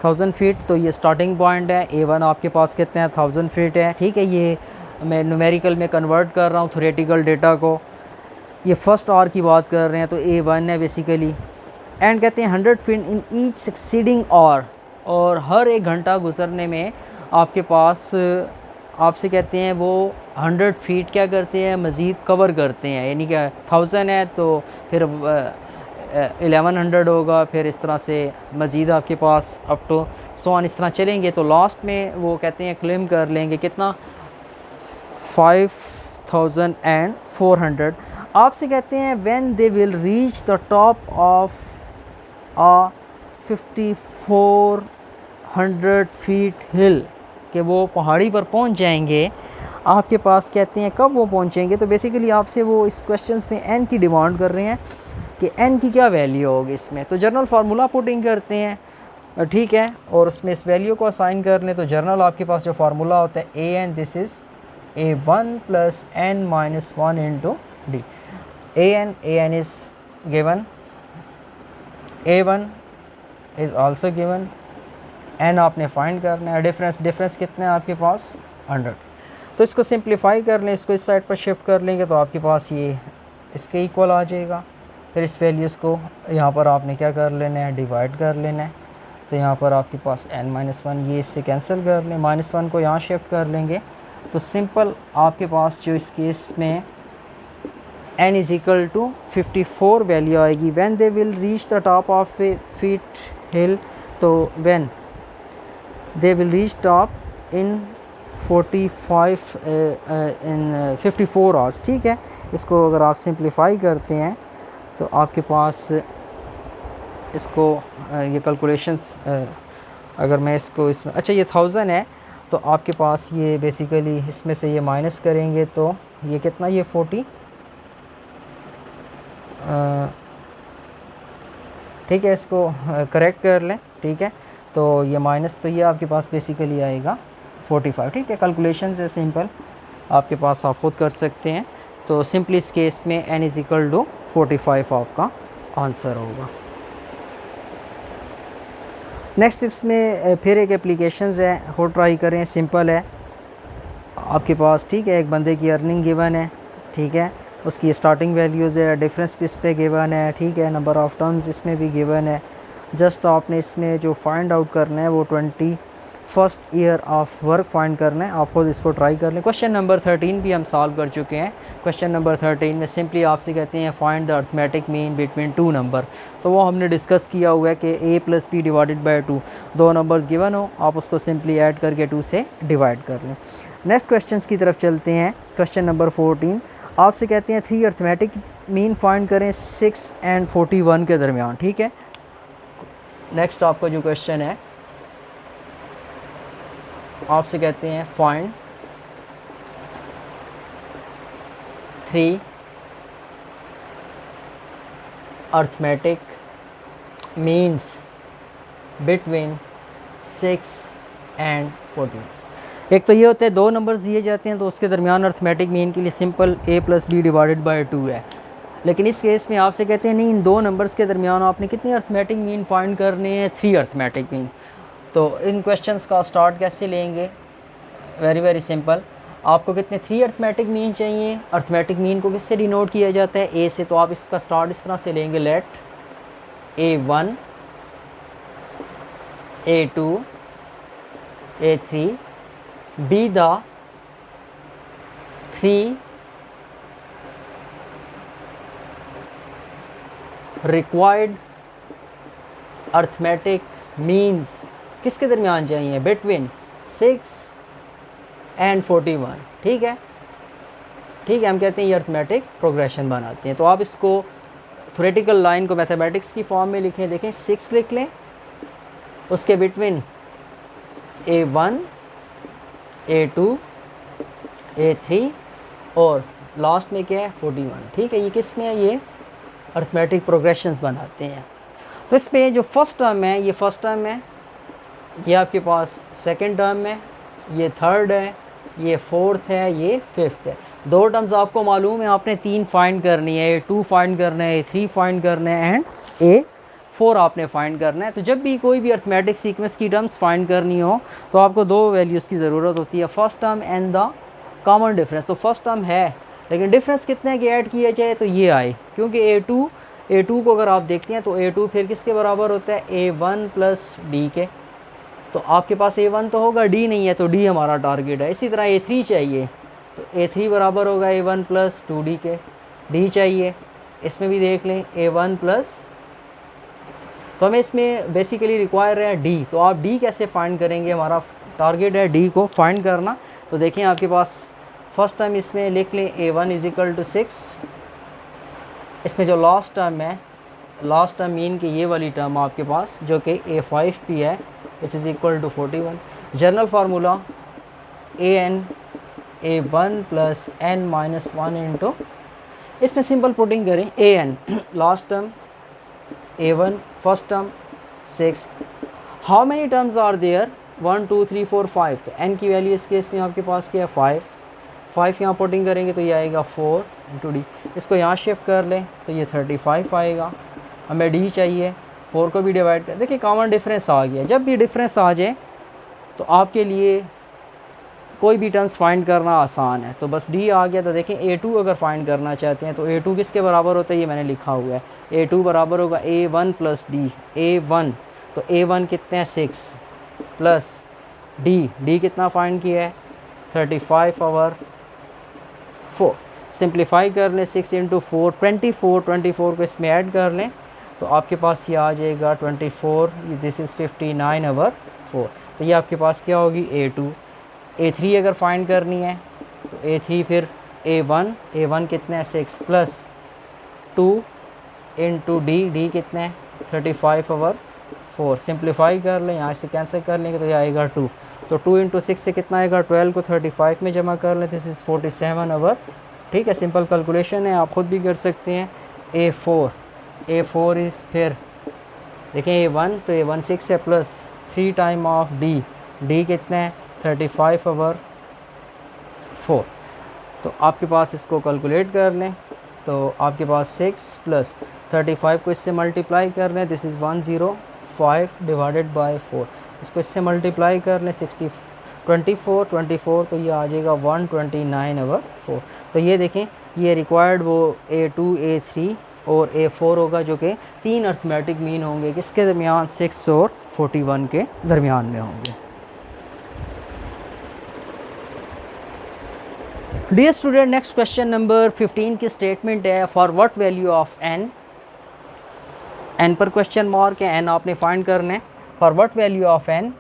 1000 फीट, तो ये स्टार्टिंग पॉइंट है। A1 आपके पास कितने हैं, 1000 फीट है, ठीक है। ये मैं न्यूमेरिकल में कन्वर्ट कर रहा हूँ थ्योरेटिकल डेटा को। ये फर्स्ट आवर की बात कर रहे हैं तो A1 है बेसिकली। एंड कहते हैं 100 feet in each succeeding hour, और हर एक घंटा गुजरने में आपके पास आपसे कहते हैं वो 100 फीट क्या करते हैं, मज़ीद कवर करते हैं। यानी कि 1000 है तो फिर 1100 होगा, फिर इस तरह से मज़ीद आपके पास अप टू 100 इस तरह चलेंगे। तो लास्ट में वो कहते हैं क्लेम कर लेंगे कितना, 5400। आपसे कहते हैं when they will reach the top of a 5400 feet hill, कि वो पहाड़ी पर पहुंच जाएंगे। आपके पास कहते हैं कब वो पहुंचेंगे, तो बेसिकली आपसे वो इस क्वेश्चंस में n की डिमांड कर रहे हैं कि n की क्या वैल्यू होगी इसमें। तो जनरल फार्मूला पुटिंग करते हैं, ठीक है, और उसमें इस वैल्यू को असाइन कर लें। तो जनरल आपके पास जो फार्मूला होता है an, this is a1 plus n minus 1 into D. an is given, a1 is also given, n आपने फाइंड करना है। डिफरेंस कितना है आपके पास, 100। तो इसको सिंप्लीफाई कर लें, इसको इस साइड पर शिफ्ट कर लेंगे तो आपके पास ये इसके इक्वल आ जाएगा। फिर इस वैल्यूज़ को यहाँ पर आपने क्या कर लेना है, डिवाइड कर लेना है। तो यहाँ पर आपके पास n-1, ये इससे कैंसिल कर लें, -1 को यहाँ शिफ्ट कर लेंगे। तो सिंपल आपके पास जो इस केस में n is equal to 54 value आएगी। When they will reach the top of a feet hill, तो when they will reach top in 54 hours, ठीक है। इसको अगर आप सिंप्लीफाई करते हैं तो आपके पास इसको ये कैलकुलेशंस अगर मैं इसको इसमें, अच्छा ये 1000 है तो आपके पास ये बेसिकली इसमें से ये माइनस करेंगे तो ये कितना, ये 40, ठीक है। इसको करेक्ट कर लें, ठीक है। तो ये माइनस, तो ये आपके पास बेसिकली आएगा 45, ठीक है। कैलकुलेशन है सिंपल, आपके पास आप खुद कर सकते हैं। तो सिंपली इस केस में n इज़ इक्वल टू 45 आपका आंसर होगा। नेक्स्ट इसमें फिर एक एप्लीकेशंस है, वो ट्राई करें। सिंपल है आपके पास, ठीक है। एक बंदे की अर्निंग गिवन है, ठीक है, उसकी स्टार्टिंग वैल्यूज़ है, डिफरेंस भी इस पर गिवन है, ठीक है। नंबर ऑफ़ टर्म्स इसमें भी गिवन है। जस्ट आपने इसमें जो फाइंड आउट करना है वो 21st year of work find करना है। आप खुद इसको ट्राई कर लें। क्वेश्चन नंबर 13 भी हम सॉल्व कर चुके हैं। क्वेश्चन नंबर 13 में सिंपली आपसे कहते हैं find the arithmetic mean between 2 number. तो वो हमने डिस्कस किया हुआ है कि a + b divided by 2, 2 numbers given हो, आप उसको सिंपली ऐड करके 2 से डिवाइड कर लें। नेक्स्ट क्वेश्चन की तरफ चलते हैं। क्वेश्चन नंबर 14 आपसे कहते हैं 3 अर्थमेटिक मीन फाइंड करें 6 एंड 41 के दरमियान, ठीक है। नेक्स्ट आपका जो क्वेश्चन है आपसे कहते हैं find 3 arithmetic means between 6 and 14। एक तो ये होता है 2 नंबर्स दिए जाते हैं तो उसके दरमियान अर्थमेटिक मीन के लिए simple a + b divided by 2 है। लेकिन इस केस में आपसे कहते हैं नहीं, इन 2 नंबर्स के दरमियान आपने कितनी अर्थमेटिक मीन फाइंड करने हैं, 3 अर्थमेटिक मीन। तो इन क्वेश्चंस का स्टार्ट कैसे लेंगे, वेरी सिंपल। आपको कितने 3 अर्थमेटिक मीन चाहिए। अर्थमेटिक मीन को किससे डिनोट किया जाता है, ए से। तो आप इसका स्टार्ट इस तरह से लेंगे, let a1 a2 a3 be the 3 required arithmetic means किसके दरमियान चाहिए, बिटवीन 6 एंड 41, ठीक है। हम कहते हैं ये अर्थमेटिक प्रोग्रेशन बनाते हैं। तो आप इसको थ्योरेटिकल लाइन को मैथमेटिक्स की फॉर्म में लिखें, देखें 6 लिख लें, उसके बिटवीन a1 a2 a3 और लास्ट में क्या है 41, ठीक है। ये किस में है, ये अर्थमेटिक प्रोग्रेशंस बनाते हैं। तो इसमें जो फर्स्ट टर्म है, ये फर्स्ट टर्म है, ये आपके पास सेकंड टर्म है, ये थर्ड है, ये फोर्थ है, ये फिफ्थ है। दो टर्म्स आपको मालूम है, आपने 3 फाइंड करनी है, A2 फाइंड करना है, A3 फाइंड करना है एंड A4 आपने फाइंड करना है। तो जब भी कोई भी अर्थमेटिक सीक्वेंस की टर्म्स फाइंड करनी हो तो आपको 2 वैल्यूज़ की ज़रूरत होती है, first term and the common difference. तो फर्स्ट टर्म है, लेकिन डिफरेंस कितने के ऐड किया जाए तो ये आए, क्योंकि A2 को अगर आप देखते हैं तो A2 फिर किसके बराबर होता है, A1 प्लस D के। तो आपके पास A1 तो होगा, D नहीं है, तो D हमारा टारगेट है। इसी तरह A3 चाहिए, तो A3 बराबर होगा A1 प्लस 2D के। D चाहिए, इसमें भी देख लें A1 प्लस, तो हमें इसमें बेसिकली रिक्वायर है D। तो आप D कैसे फाइंड करेंगे, हमारा टारगेट है D को फाइंड करना। तो देखें आपके पास फर्स्ट टर्म इसमें लिख लें A1 = 6। इसमें जो लास्ट टर्म है, लास्ट टर्म मीन कि ये वाली टर्म आपके पास जो कि A5 भी है, which is equal to 41। General formula an A1 plus n minus 1 into, इसमें सिंपल पुटिंग करें an last term, A1 first term 6, how many terms are there 1 2 3 4 5। तो n की वैल्यू इस केस में आपके पास क्या है 5 यहाँ पुटिंग करेंगे तो ये आएगा 4 इंटू डी। इसको यहाँ शिफ्ट कर लें तो ये 35 आएगा। हमें डी चाहिए, 4 को भी डिवाइड कर, देखिए कॉमन डिफरेंस आ गया। जब भी डिफरेंस आ जाए तो आपके लिए कोई भी टर्म्स फाइंड करना आसान है। तो बस डी आ गया। तो देखें A2 अगर फाइंड करना चाहते हैं तो A2 किसके बराबर होता है, ये मैंने लिखा हुआ है, A2 बराबर होगा A1 प्लस डी। A1 तो A1 कितने हैं 6 प्लस डी कितना फाइंड किया है 35 और 4। सिंप्लीफाई कर लें 6 इंटू 4 24 को इसमें ऐड कर लें तो आपके पास ये आ जाएगा 24, दिस इज़ 59 और 4। तो ये आपके पास क्या होगी A2। A3 अगर फाइंड करनी है तो A3 फिर A1 कितने हैं 6 प्लस 2 इंटू डी कितने हैं 35 और 4। सिंप्लीफाई कर लें, यहाँ से कैंसिल कर लेंगे तो ये आएगा 2। तो 2 इंटू 6 से कितना आएगा 12 को 35 में जमा कर लें, दिस इज़ 47 और, ठीक है, सिंपल कैलकुलेशन है, आप ख़ुद भी कर सकते हैं। A4 इज़ फिर देखें A1 तो A1 6 है प्लस 3 टाइम ऑफ डी कितने हैं 35 और 4। तो आपके पास इसको कैलकुलेट कर लें तो आपके पास 6 प्लस 35 को इससे मल्टीप्लाई कर लें, दिस इज़ 105 डिवाइडेड बाय 4। इसको इससे मल्टीप्लाई कर लें 24 तो ये आ जाएगा 129 और 4। तो ये देखें ये रिक्वायर्ड वो A2 A3 और A4 होगा जो कि 3 अर्थमेटिक मीन होंगे किसके दरमियान 6 और 41 के दरमियान में होंगे। Dear student, next question number 15 की स्टेटमेंट है, for what value of n पर क्वेश्चन मार्क है, n आपने फाइंड करना है। For what value of n,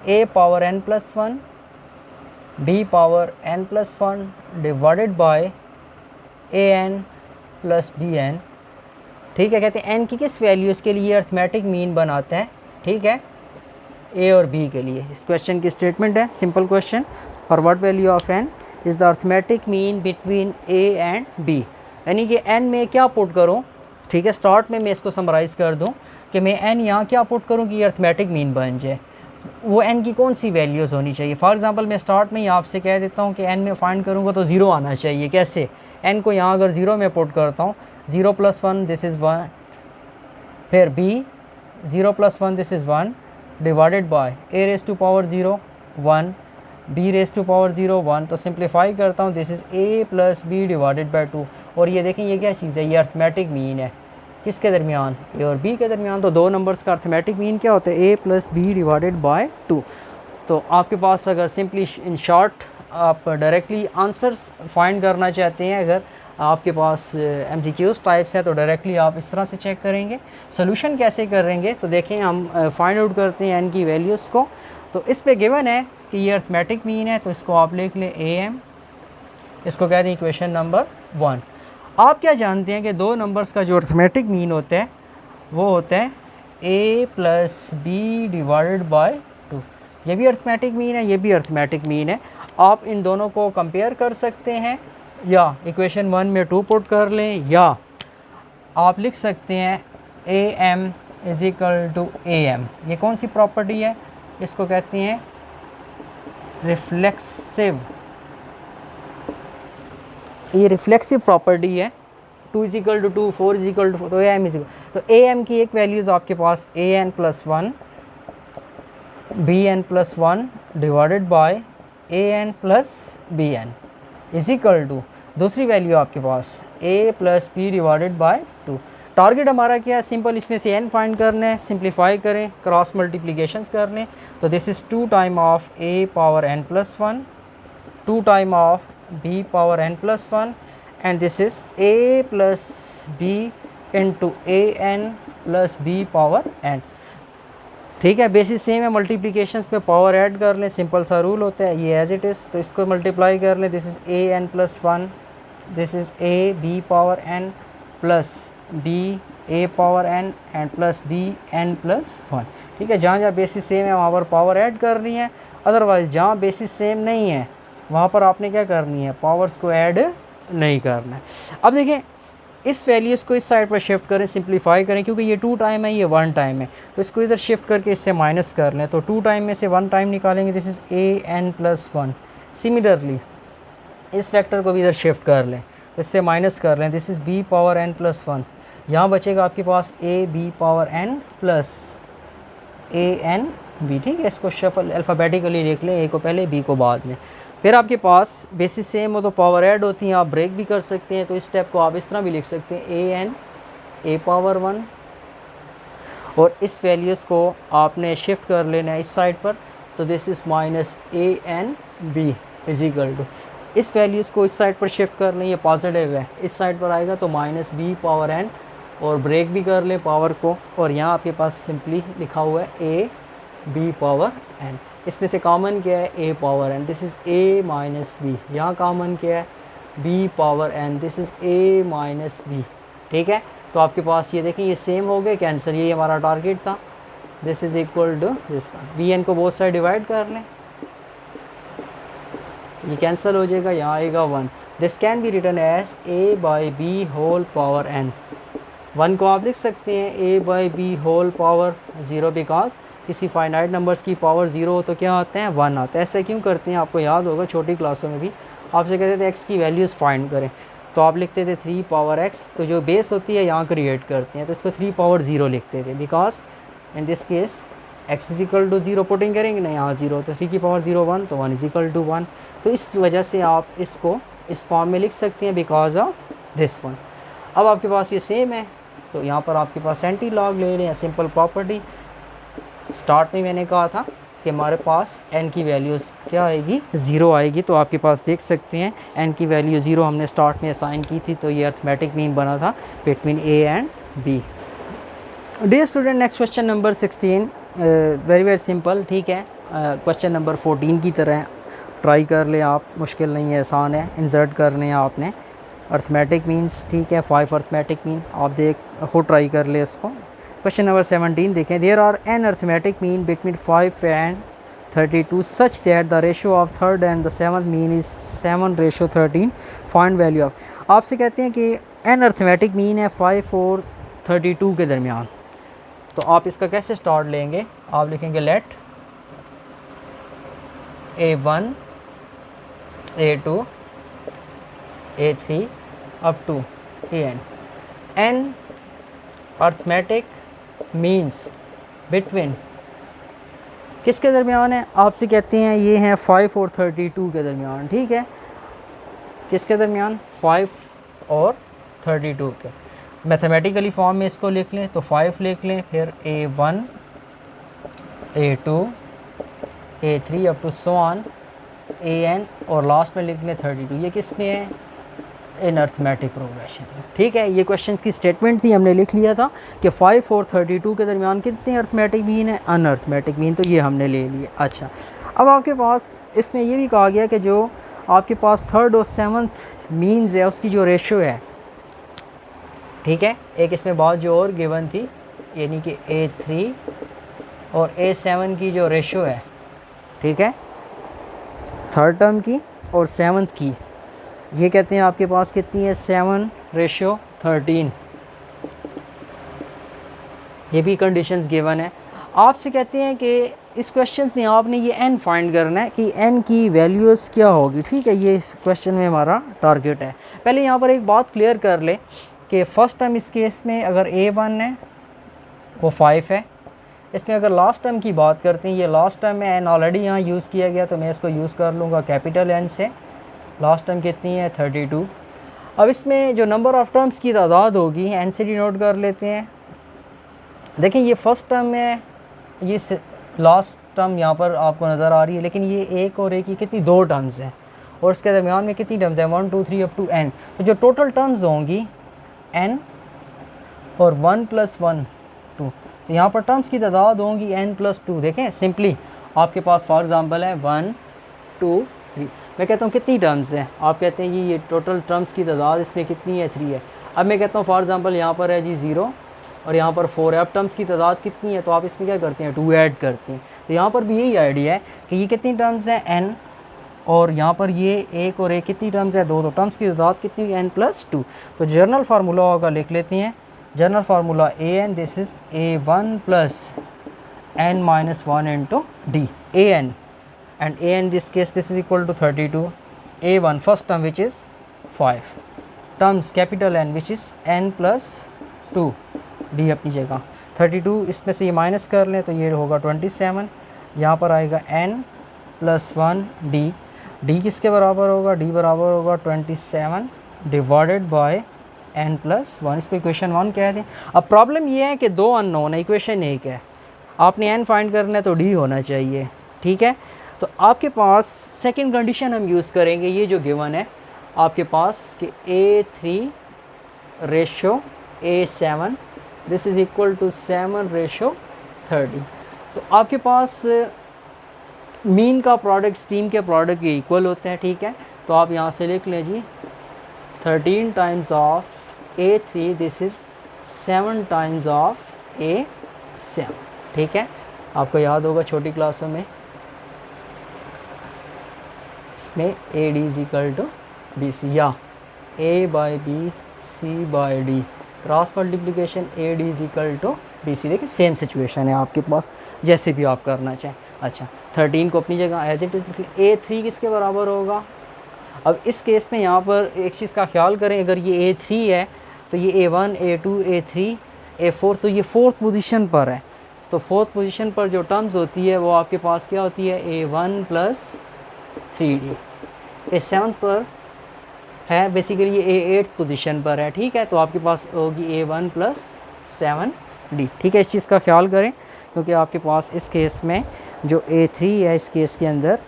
a power n plus 1 b power n plus 1 divided by an plus bn। ठीक है, कहते हैं n की किस वैल्यूज़ के लिए अर्थमेटिक मीन बनाता है, ठीक है, a और b के लिए। इस क्वेश्चन की स्टेटमेंट है, simple question, for what value of n is the arithmetic mean between a and b। यानी कि n में क्या पुट करूँ, ठीक है, स्टार्ट में मैं इसको समराइज़ कर दूँ कि मैं n यहाँ क्या पुट करूँ कि ये अर्थमेटिक मीन बन जाए, वो n की कौन सी वैल्यूज़ होनी चाहिए। फॉर एग्जांपल मैं स्टार्ट में ही आपसे कह देता हूँ कि n में फाइंड करूँगा तो 0 आना चाहिए। कैसे, n को यहाँ अगर 0 में पुट करता हूँ, 0 प्लस 1 दिस इज़ 1, फिर b 0 plus 1 this is 1 divided by a raise to power 0 1 b raise to power 0 1। तो सिंप्लीफाई करता हूँ, this is a plus b divided by 2। और ये देखें ये क्या चीज़ है, ये अर्थमेटिक मीन है किसके दरमियान, a और b के दरमियान। तो दो नंबर्स का अर्थमेटिक मीन क्या होता है, a plus b divided by 2। तो आपके पास अगर सिंपली इन शॉर्ट आप डायरेक्टली आंसर्स फाइंड करना चाहते हैं, अगर आपके पास MCQs टाइप्स है तो डायरेक्टली आप इस तरह से चेक करेंगे। सोल्यूशन कैसे करेंगे तो देखें हम फाइंड आउट करते हैं n की वैल्यूज़ को। तो इस पे गिवन है कि ये अर्थमेटिक मीन है, तो इसको आप लिख लें am, इसको कहते हैं इक्वेशन नंबर 1। आप क्या जानते हैं कि दो नंबर्स का जो अर्थमेटिक मीन होता है वो होता है a plus B divided by 2। ये भी अर्थमेटिक मीन है, ये भी अर्थमेटिक मीन है। आप इन दोनों को कंपेयर कर सकते हैं, या इक्वेशन 1 में 2 पुट कर लें, या आप लिख सकते हैं A M is equal to A M. ये कौन सी प्रॉपर्टी है? इसको कहते हैं रिफ्लेक्सिव, ये रिफ्लेक्सिव प्रॉपर्टी है। 2 is equal to 2, 4 is equal to 4, तो ए एम इज इक्वल, तो ए एम की एक वैल्यूज़ आपके पास a N plus 1 b n plus 1 divided by a N plus b n is equal to दूसरी value आपके पास a plus B divided by 2। Target हमारा क्या है? सिंपल, इसमें से n फाइंड करना है, सिंप्लीफाई करें, क्रॉस मल्टीप्लिकेशंस करने। तो this is 2 time of a power n plus 1, 2 time of b power n plus 1 and this is a plus b into A N plus B power n। ठीक है, bases same है, multiplications पे power add कर लें, simple सा rule होता है, ये एज इट इज़। तो इसको मल्टीप्लाई कर लें, this is A N plus 1, this is A B power n plus B A power n and plus B n plus 1। ठीक है, जहाँ जहाँ बेसिस सेम है वहाँ पर पावर ऐड करनी है, अदरवाइज़ जहाँ बेसिस सेम नहीं है वहाँ पर आपने क्या करनी है? पावर्स को ऐड नहीं करना है। अब देखें, इस वैल्यूज़ को इस साइड पर शिफ्ट करें, सिंप्लीफाई करें, क्योंकि ये 2 टाइम है, ये 1 टाइम है, तो इसको इधर शिफ्ट करके इससे माइनस कर लें। तो 2 टाइम में से 1 टाइम निकालेंगे, this is A N plus 1। Similarly इस फैक्टर को भी इधर शिफ्ट कर लें, तो इससे माइनस कर लें, this is b power n plus 1। यहाँ बचेगा आपके पास a B power n plus a N b. ठीक है, इसको शफल अल्फ़ाबेटिकली लिख लें, ए को पहले बी को बाद में। फिर आपके पास बेसिस सेम हो तो पावर ऐड होती हैं, आप ब्रेक भी कर सकते हैं। तो इस स्टेप को आप इस तरह भी लिख सकते हैं, ए एन ए पावर 1, और इस वैल्यूज़ को आपने शिफ्ट कर लेना है इस साइड पर। तो this is minus A N B is equal to, इस वैल्यूज़ को इस साइड पर शिफ्ट कर लें, ये पॉजिटिव है, इस साइड पर आएगा तो माइनस बी पावर एन, और ब्रेक भी कर लें पावर को, और यहाँ आपके पास सिंपली लिखा हुआ है ए बी पावर एन। इसमें से कॉमन क्या है? A power n, this is a minus b. यहाँ कॉमन क्या है? B power n, this is a minus b. ठीक है, तो आपके पास ये देखें, ये सेम हो गए, कैंसिल, ये हमारा टारगेट था। This is equal to this, b n को बोथ साइड डिवाइड कर लें, ये कैंसिल हो जाएगा, यहाँ आएगा 1। This can be written as a by b whole power n. 1 को आप लिख सकते हैं a by b whole power 0, because किसी फाइनाइट नंबर्स की पावर 0 हो तो क्या आते हैं? 1 आता है। ऐसा क्यों करते हैं? आपको याद होगा छोटी क्लासों में भी आपसे कहते थे x की वैल्यूज़ फाइंड करें, तो आप लिखते थे 3 पावर x, तो जो बेस होती है यहाँ क्रिएट करते हैं, तो इसको 3 पावर 0 लिखते थे, because in this case x is equal to 0 putting करेंगे ना, यहाँ 0, तो 3 की पावर 0 1, तो 1 इज इक्वल टू 1। तो इस वजह से आप इसको इस फॉर्म में लिख सकते हैं, बिकॉज ऑफ दिस वन। अब आपके पास ये सेम है, तो यहाँ पर आपके पास एंटी लॉग ले लें, सिंपल प्रॉपर्टी। स्टार्ट में मैंने कहा था कि हमारे पास n की वैल्यूज़ क्या आएगी? 0 आएगी। तो आपके पास देख सकते हैं n की वैल्यू 0 हमने स्टार्ट में असाइन की थी, तो ये अर्थमेटिक मीन बना था between a and b। Dear student, next question number 16, very simple. ठीक है, क्वेश्चन नंबर 14 की तरह ट्राई कर ले आप, मुश्किल नहीं है, आसान है। इंसर्ट करने हैं आपने अर्थमेटिक मीन्स, ठीक है, 5 अर्थमेटिक मीन, आप खुद ट्राई कर ले इसको। क्वेश्चन नंबर 17 देखें, there are n arithmetic mean between 5 and 32 such that the ratio of third and the seventh mean is 7:13, find value of. आपसे कहते हैं कि एन अर्थमेटिक मीन है 5 और 32 के दरमियान, तो आप इसका कैसे स्टार्ट लेंगे? आप लिखेंगे let A1 A2 A3 up to An। N arithmetic means between किसके दरमियान है? आपसे कहते हैं ये हैं 5 और 32 के दरमियान। ठीक है, किसके दरमियान? 5 और 32 के। मैथमेटिकली फॉर्म में इसको लिख लें तो 5 लिख लें, फिर A1 A2 A3 up to so on An, और लास्ट में लिख लें 32। ये किस में है? In arithmetic progression. ठीक है, ये क्वेश्चंस की स्टेटमेंट थी, हमने लिख लिया था कि 5 और 32 के दरमियान कितने अर्थमेटिक मीन है? अनअर्थमेटिक मीन, तो ये हमने ले लिए। अच्छा, अब आपके पास इसमें ये भी कहा गया कि जो आपके पास थर्ड और सेवन्थ मीन्स है उसकी जो रेशो है, ठीक है, एक इसमें बात जो और गिवन थी, यानी कि A3 और A7 की जो रेशो है, ठीक है, थर्ड टर्म की और सेवन्थ की, ये कहते हैं आपके पास कितनी है? 7:13। ये भी कंडीशंस गिवन है। आपसे कहते हैं कि इस क्वेश्चन में आपने ये n फाइंड करना है कि n की वैल्यूज़ क्या होगी, ठीक है। ये इस क्वेश्चन में हमारा टारगेट है। पहले यहाँ पर एक बात क्लियर कर ले कि फ़र्स्ट टर्म इस केस में अगर a1 है वो 5 है। इसमें अगर लास्ट टर्म की बात करते हैं, ये लास्ट टर्म में n ऑलरेडी यहाँ यूज़ किया गया तो मैं इसको यूज़ कर लूँगा कैपिटल N से। लास्ट टर्म कितनी है 32। अब इसमें जो नंबर ऑफ़ टर्म्स की तादाद होगी n से डिनोट कर लेते हैं। देखें ये फ़र्स्ट टर्म है, ये लास्ट टर्म यहाँ पर आपको नज़र आ रही है, लेकिन ये एक और एक की कितनी 2 टर्म्स हैं और इसके दरमियान में कितनी टर्म्स हैं 1 2 3 अप टू n। तो जो टोटल टर्म्स होंगी n और 1 + 1 2, तो यहाँ पर टर्म्स की तादाद होंगी n + 2। देखें सिंपली आपके पास फॉर एग्ज़ाम्पल है 1 2 3, मैं कहता हूँ कितनी टर्म्स हैं, आप कहते हैं ये टोटल टर्म्स की तादाद इसमें कितनी है 3 है। अब मैं कहता हूँ फॉर एग्ज़ाम्पल यहाँ पर है जी 0 और यहाँ पर 4 है। अब टर्म्स की तादाद कितनी है तो आप इसमें क्या करते हैं 2 ऐड करते हैं। तो यहाँ पर भी यही आइडिया है कि ये कितनी टर्म्स हैं n और यहाँ पर ये एक और एक कितनी टर्म्स है 2, तो टर्म्स की तादाद कितनी n + 2। तो जर्नल फार्मूला होगा, लिख लेते हैं general formula an, this is a1 + n - 1 into d, an and an this case this is equal to 32, a1 first term which is 5, terms capital N which is n + 2, d अपनी जगह 32, इसमें से ये minus कर लें तो ये होगा 27, यहाँ पर आएगा n + 1 d, d किसके बराबर होगा, d बराबर होगा 27 डिवाइडेड बाय n + 1, इसको इक्वेशन 1 कह दें। अब प्रॉब्लम ये है कि 2 अननोन है, इक्वेशन 1 है, आपने n फाइंड करना है तो d होना चाहिए, ठीक है। तो आपके पास सेकंड कंडीशन हम यूज़ करेंगे, ये जो गिवन है आपके पास कि a3 / a7 this is equal to 7/30। तो आपके पास मीन का प्रोडक्ट स्टीम के प्रोडक्ट के इक्वल होते हैं, ठीक है। तो आप यहाँ से लिख लें जी 13 times of a3 this is 7 times of a7, ठीक है। आपको याद होगा छोटी क्लासों में इसमें AD is equal to BC या A/B C/D, cross multiplication AD is equal to BC। देखिए सेम सिचुएशन है आपके पास, जैसे भी आप करना चाहें। अच्छा 13 को अपनी जगह एज इट इज़ लिख लें। A3 किसके बराबर होगा, अब इस केस में यहाँ पर एक चीज़ का ख्याल करें, अगर ये A3 है तो ये A1 A2 A3 A4, तो ये 4th पोजीशन पर है। तो 4th पोजीशन पर जो टर्म्स होती है वो आपके पास क्या होती है A1 + 3D। A7 पर है बेसिकली ये A8 पोजीशन पर है, ठीक है। तो आपके पास होगी A1 + 7D, ठीक है। इस चीज़ का ख्याल करें क्योंकि आपके पास इस केस में जो A3 है इस केस के अंदर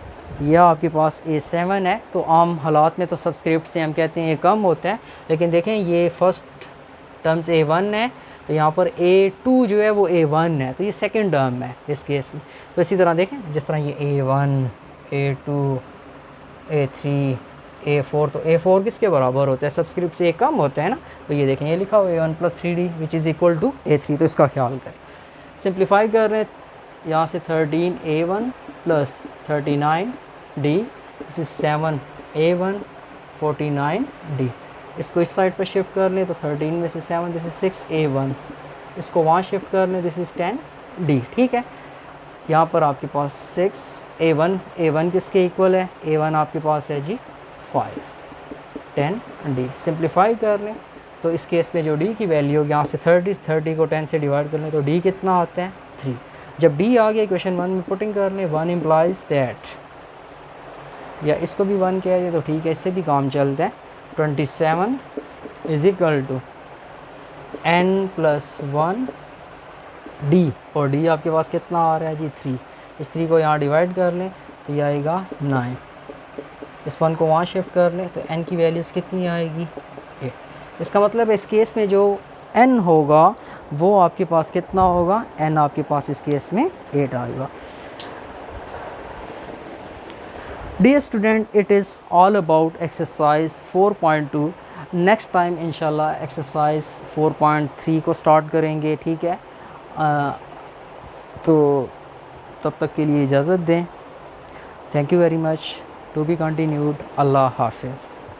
या आपके पास A7 है, तो आम हालात में तो सबस्क्रिप्ट से हम कहते हैं ये कम होता है, लेकिन देखें ये फर्स्ट टर्म्स A1 है तो यहाँ पर A2 जो है वो A1 है, तो ये सेकंड टर्म है इस केस में। तो इसी तरह देखें जिस तरह ये A1 A2 A3 A4, तो A4 किसके बराबर होता है, सबस्क्रिप्ट से कम होता है ना। तो ये देखें ये लिखा हुआ A1 + 3D which is equal to A3, तो इसका ख्याल करें। सिंप्लीफाई कर रहे हैं यहाँ से 13 A1 + 39 D, this is 7 A1 49 D। इसको इस साइड पर शिफ्ट कर लें तो 13 में से 7 दिस इज़ 6 A1, इसको वहाँ शिफ्ट कर लें दिस इज़ 10 D, ठीक है। यहाँ पर आपके पास 6 A1 किसके इक्वल है, A1 आपके पास है जी 5 10 D। सिंप्लीफाई कर लें तो इस केस में जो D की वैल्यू होगी यहाँ से 30 को 10 से डिवाइड कर लें तो D कितना आता है 3। जब D आ गया इक्वेशन 1 में पुटिंग कर लें 1 इम्प्लाइज दैट, या इसको भी 1 किया जाए तो ठीक है, इससे भी काम चलता है। 27 is equal to n + 1 D, और D आपके पास कितना आ रहा है जी 3। इस 3 को यहाँ डिवाइड कर लें तो ये आएगा 9, इस 1 को वहाँ शिफ्ट कर लें तो n की वैल्यूज़ कितनी आएगी 8। इसका मतलब इस केस में जो n होगा वो आपके पास कितना होगा, n आपके पास इस केस में 8 आएगा। Dear student, it is all about exercise 4.2। Next time इंशाल्लाह एक्सरसाइज 4.3 को स्टार्ट करेंगे, ठीक है। तो तब तक के लिए इजाज़त दें। Thank you very much, to be continued. अल्लाह हाफिज़।